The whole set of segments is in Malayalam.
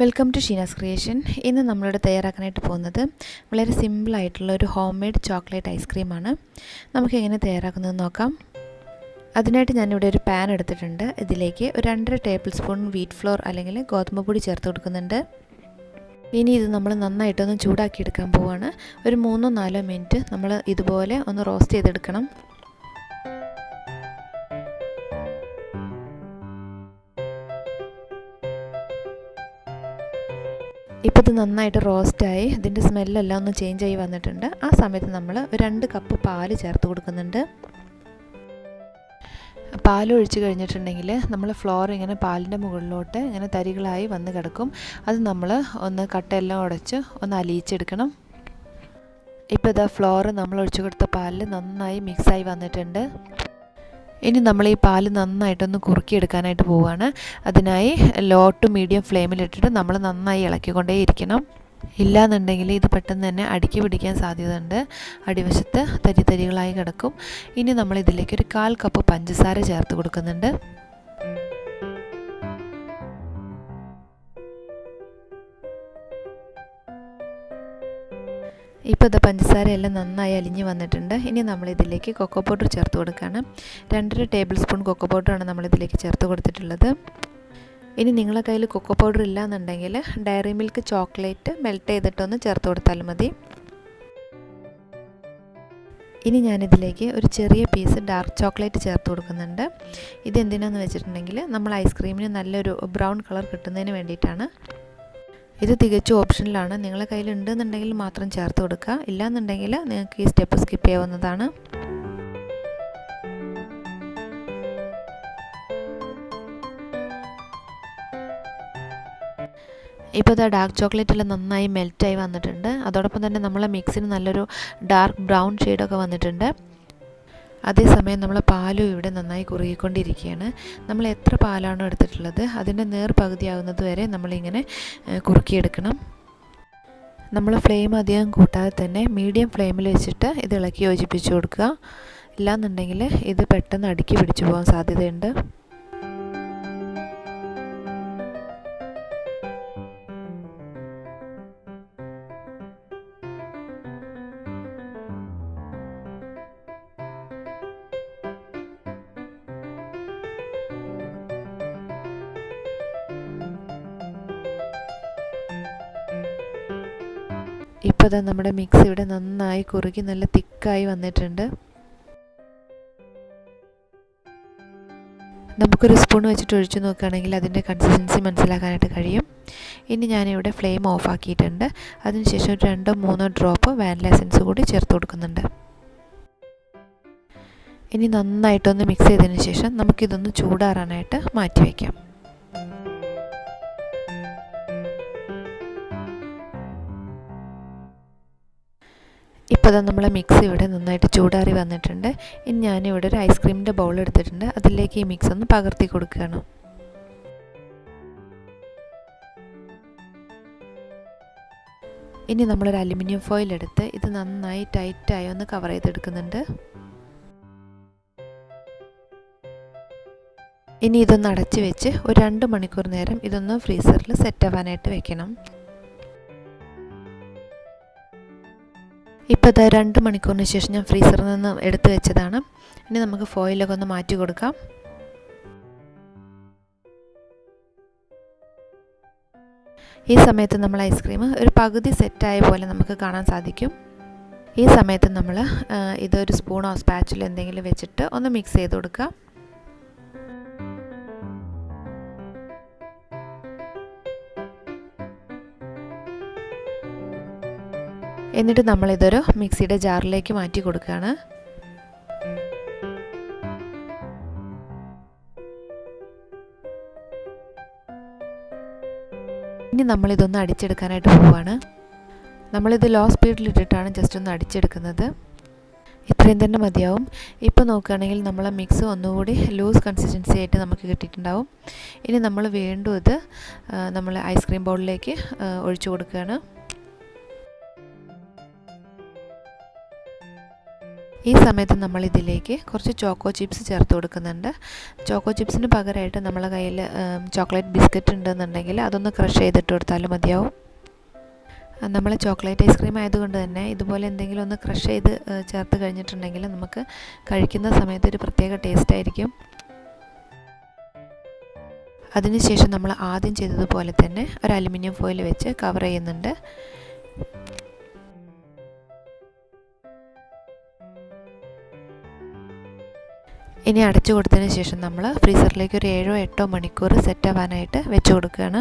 Welcome to Sheena's creation. ഇന്ന് നമ്മളിവിടെ തയ്യാറാക്കാനായിട്ട് പോകുന്നത് വളരെ സിമ്പിളായിട്ടുള്ള ഒരു ഹോം മെയ്ഡ് ചോക്ലേറ്റ് ഐസ്ക്രീമാണ്. നമുക്കെങ്ങനെ തയ്യാറാക്കുന്നതെന്ന് നോക്കാം. അതിനായിട്ട് ഞാനിവിടെ ഒരു പാൻ എടുത്തിട്ടുണ്ട്. ഇതിലേക്ക് ഒരു 2.5 ടേബിൾ സ്പൂൺ വീറ്റ് ഫ്ലോർ അല്ലെങ്കിൽ ഗോതമ്പ് പൊടി ചേർത്ത് കൊടുക്കുന്നുണ്ട്. ഇനി ഇത് നമ്മൾ നന്നായിട്ടൊന്ന് ചൂടാക്കിയെടുക്കാൻ പോവുകയാണ്. ഒരു 3-4 മിനിറ്റ് നമ്മൾ ഇതുപോലെ ഒന്ന് റോസ്റ്റ് ചെയ്തെടുക്കണം. ഇപ്പോൾ ഇത് നന്നായിട്ട് റോസ്റ്റായി ഇതിൻ്റെ സ്മെല്ലെല്ലാം ഒന്ന് ചേഞ്ച് ആയി വന്നിട്ടുണ്ട്. ആ സമയത്ത് നമ്മൾ 2 കപ്പ് പാല് ചേർത്ത് കൊടുക്കുന്നുണ്ട്. പാൽ ഒഴിച്ച് കഴിഞ്ഞിട്ടുണ്ടെങ്കിൽ നമ്മൾ ഫ്ലോർ ഇങ്ങനെ പാലിൻ്റെ മുകളിലോട്ട് ഇങ്ങനെ തരികളായി വന്ന് കിടക്കും. അത് നമ്മൾ ഒന്ന് കട്ടയെല്ലാം ഉടച്ച് ഒന്ന് അലിയിച്ചെടുക്കണം. ഇപ്പോൾ ഇതാ ഫ്ലോർ നമ്മൾ ഒഴിച്ചു കൊടുത്ത പാലിൽ നന്നായി മിക്സായി വന്നിട്ടുണ്ട്. ഇനി നമ്മൾ ഈ പാല് നന്നായിട്ടൊന്ന് കുറുക്കിയെടുക്കാനായിട്ട് പോവുകയാണ്. അതിനായി ലോ ടു മീഡിയം ഫ്ലെയിമിലിട്ടിട്ട് നമ്മൾ നന്നായി ഇളക്കിക്കൊണ്ടേയിരിക്കണം. ഇല്ലാന്നുണ്ടെങ്കിൽ ഇത് പെട്ടെന്ന് തന്നെ അടുക്കി പിടിക്കാൻ സാധ്യതയുണ്ട്. അടിവശത്ത് തരികളായി കിടക്കും. ഇനി നമ്മൾ ഇതിലേക്ക് ഒരു 1/4 കപ്പ് പഞ്ചസാര ചേർത്ത് കൊടുക്കുന്നുണ്ട്. ഇപ്പോൾ ഇത് പഞ്ചസാരയെല്ലാം നന്നായി അലിഞ്ഞ് വന്നിട്ടുണ്ട്. ഇനി നമ്മളിതിലേക്ക് കൊക്കോ പൗഡർ ചേർത്ത് കൊടുക്കുകയാണ്. 2.5 ടേബിൾ സ്പൂൺ കൊക്കോ പൗഡറാണ് നമ്മളിതിലേക്ക് ചേർത്ത് കൊടുത്തിട്ടുള്ളത്. ഇനി നിങ്ങളുടെ കയ്യിൽ കൊക്കോ പൗഡർ ഇല്ലയെന്നുണ്ടെങ്കിൽ ഡയറി മിൽക്ക് ചോക്ലേറ്റ് മെൽറ്റ് ചെയ്തിട്ടൊന്ന് ചേർത്ത് കൊടുത്താലും മതി. ഇനി ഞാനിതിലേക്ക് ഒരു ചെറിയ പീസ് ഡാർക്ക് ചോക്ലേറ്റ് ചേർത്ത് കൊടുക്കുന്നുണ്ട്. ഇതെന്തിനാണെന്ന് വെച്ചിട്ടുണ്ടെങ്കിൽ നമ്മൾ ഐസ്ക്രീമിന് നല്ലൊരു ബ്രൗൺ കളർ കിട്ടുന്നതിന് വേണ്ടിയിട്ടാണ്. ഇത് തികച്ചും ഓപ്ഷനിലാണ്. നിങ്ങളുടെ കയ്യിൽ ഉണ്ടെന്നുണ്ടെങ്കിൽ മാത്രം ചേർത്ത് കൊടുക്കുക. ഇല്ലയെന്നുണ്ടെങ്കിൽ നിങ്ങൾക്ക് ഈ സ്റ്റെപ്പ് സ്കിപ്പ് ചെയ്യാവുന്നതാണ്. ഇപ്പോൾ ഇത് ഡാർക്ക് ചോക്ലേറ്റ് എല്ലാം നന്നായി മെൽറ്റായി വന്നിട്ടുണ്ട്. അതോടൊപ്പം തന്നെ നമ്മളെ മിക്സിന് നല്ലൊരു ഡാർക്ക് ബ്രൗൺ ഷെയ്ഡൊക്കെ വന്നിട്ടുണ്ട്. അതേസമയം നമ്മൾ പാലും ഇവിടെ നന്നായി കുറുകിക്കൊണ്ടിരിക്കുകയാണ്. നമ്മൾ എത്ര പാലാണോ എടുത്തിട്ടുള്ളത് അതിൻ്റെ പകുതിയാകുന്നത് വരെ നമ്മളിങ്ങനെ കുറുക്കിയെടുക്കണം. നമ്മൾ ഫ്ലെയിം അധികം കൂട്ടാതെ തന്നെ മീഡിയം ഫ്ലെയിമിൽ വെച്ചിട്ട് ഇത് ഇളക്കി യോജിപ്പിച്ച് കൊടുക്കുക. ഇല്ലാന്നുണ്ടെങ്കിൽ ഇത് പെട്ടെന്ന് അടുക്കി പിടിച്ചു പോകാൻ സാധ്യതയുണ്ട്. ഇപ്പോൾ ഇതാ നമ്മുടെ മിക്സ് ഇവിടെ നന്നായി കുറുകി നല്ല തിക്കായി വന്നിട്ടുണ്ട്. നമുക്കൊരു സ്പൂൺ വെച്ചിട്ട് ഒഴിച്ചു നോക്കുകയാണെങ്കിൽ അതിൻ്റെ കൺസിസ്റ്റൻസി മനസ്സിലാക്കാനായിട്ട് കഴിയും. ഇനി ഞാനിവിടെ ഫ്ലെയിം ഓഫ് ആക്കിയിട്ടുണ്ട്. അതിനുശേഷം ഒരു 2-3 ഡ്രോപ്പ് വാനില എസൻസ് കൂടി ചേർത്ത് കൊടുക്കുന്നുണ്ട്. ഇനി നന്നായിട്ടൊന്ന് മിക്സ് ചെയ്തതിന് ശേഷം നമുക്കിതൊന്ന് ചൂടാറാനായിട്ട് മാറ്റി വയ്ക്കാം. ഇപ്പോൾ അത് നമ്മളെ മിക്സ് ഇവിടെ നന്നായിട്ട് ചൂടാറി വന്നിട്ടുണ്ട്. ഇനി ഞാനിവിടെ ഒരു ഐസ്ക്രീമിൻ്റെ ബൗൾ എടുത്തിട്ടുണ്ട്. അതിലേക്ക് ഈ മിക്സ് ഒന്ന് പകർത്തി കൊടുക്കുകയാണ്. ഇനി നമ്മളൊരു അലുമിനിയം ഫോയിൽ എടുത്ത് ഇത് നന്നായി ടൈറ്റായി ഒന്ന് കവർ ചെയ്തെടുക്കുന്നുണ്ട്. ഇനി ഇതൊന്ന് അടച്ച് വെച്ച് ഒരു 2 മണിക്കൂർ നേരം ഇതൊന്ന് ഫ്രീസറിൽ സെറ്റ് ആവാനായിട്ട് വെക്കണം. ഇപ്പോൾ ഇത് 2 മണിക്കൂറിന് ശേഷം ഞാൻ ഫ്രീസറിൽ നിന്ന് എടുത്ത് വെച്ചതാണ്. ഇനി നമുക്ക് ഫോയിലൊക്കെ ഒന്ന് മാറ്റി കൊടുക്കാം. ഈ സമയത്ത് നമ്മൾ ഐസ്ക്രീം ഒരു പകുതി സെറ്റായ പോലെ നമുക്ക് കാണാൻ സാധിക്കും. ഈ സമയത്ത് നമ്മൾ ഇതൊരു സ്പൂണോ സ്പാച്ചിലോ എന്തെങ്കിലും വെച്ചിട്ട് ഒന്ന് മിക്സ് ചെയ്ത് കൊടുക്കുക. എന്നിട്ട് നമ്മളിതൊരു മിക്സിയുടെ ജാറിലേക്ക് മാറ്റി കൊടുക്കുകയാണ്. ഇനി നമ്മളിതൊന്ന് അടിച്ചെടുക്കാനായിട്ട് പോവുകയാണ്. നമ്മളിത് ലോ സ്പീഡിലിട്ടിട്ടാണ് ജസ്റ്റ് ഒന്ന് അടിച്ചെടുക്കുന്നത്. ഇത്രയും തന്നെ മതിയാവും. ഇപ്പോൾ നോക്കുകയാണെങ്കിൽ നമ്മളെ മിക്സ് ഒന്നുകൂടി ലൂസ് കൺസിസ്റ്റൻസി ആയിട്ട് നമുക്ക് കിട്ടിയിട്ടുണ്ടാവും. ഇനി നമ്മൾ വീണ്ടും ഇത് നമ്മൾ ഐസ്ക്രീം ബൗളിലേക്ക് ഒഴിച്ചു കൊടുക്കുകയാണ്. ഈ സമയത്ത് നമ്മൾ ഇതിലേക്ക് കുറച്ച് ചോക്കോ ചിപ്സ് ചേർത്ത് കൊടുക്കുന്നുണ്ട്. ചോക്കോ ചിപ്സിന് പകരമായിട്ട് നമ്മളെ കയ്യിൽ ചോക്ലേറ്റ് ബിസ്ക്കറ്റ് ഉണ്ടെന്നുണ്ടെങ്കിൽ അതൊന്ന് ക്രഷ് ചെയ്തിട്ട് കൊടുത്താലും മതിയാവും. നമ്മൾ ചോക്ലേറ്റ് ഐസ്ക്രീം ആയതുകൊണ്ട് തന്നെ ഇതുപോലെ എന്തെങ്കിലും ഒന്ന് ക്രഷ് ചെയ്ത് ചേർത്ത് കഴിഞ്ഞിട്ടുണ്ടെങ്കിൽ നമുക്ക് കഴിക്കുന്ന സമയത്ത് ഒരു പ്രത്യേക ടേസ്റ്റ് ആയിരിക്കും. അതിനുശേഷം നമ്മൾ ആദ്യം ചെയ്തതുപോലെ തന്നെ ഒരു അലുമിനിയം ഫോയിൽ വെച്ച് കവർ ചെയ്യുന്നുണ്ട്. ഇനി അടച്ചു കൊടുത്തതിന് ശേഷം നമ്മൾ ഫ്രീസറിലേക്ക് ഒരു 7-8 മണിക്കൂർ സെറ്റ് ആവാനായിട്ട് വെച്ച് കൊടുക്കുകയാണ്.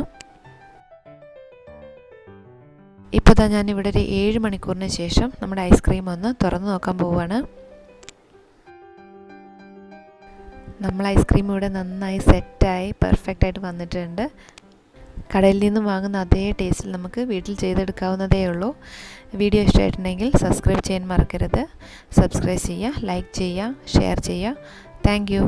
ഇപ്പോൾ ഞാനിവിടെ ഒരു 7 മണിക്കൂറിന് ശേഷം നമ്മുടെ ഐസ്ക്രീം ഒന്ന് തുറന്ന് നോക്കാൻ പോവുകയാണ്. നമ്മൾ ഐസ്ക്രീം ഇവിടെ നന്നായി സെറ്റായി പെർഫെക്റ്റായിട്ട് വന്നിട്ടുണ്ട്. കടയിൽ നിന്നും വാങ്ങുന്ന അതേ ടേസ്റ്റിൽ നമുക്ക് വീട്ടിൽ ചെയ്തെടുക്കാവുന്നതേ ഉള്ളൂ. വീഡിയോ ഇഷ്ടമായിട്ടുണ്ടെങ്കിൽ സബ്സ്ക്രൈബ് ചെയ്യാൻ മറക്കരുത്. സബ്സ്ക്രൈബ് ചെയ്യുക, ലൈക്ക് ചെയ്യുക, ഷെയർ ചെയ്യുക. Thank you.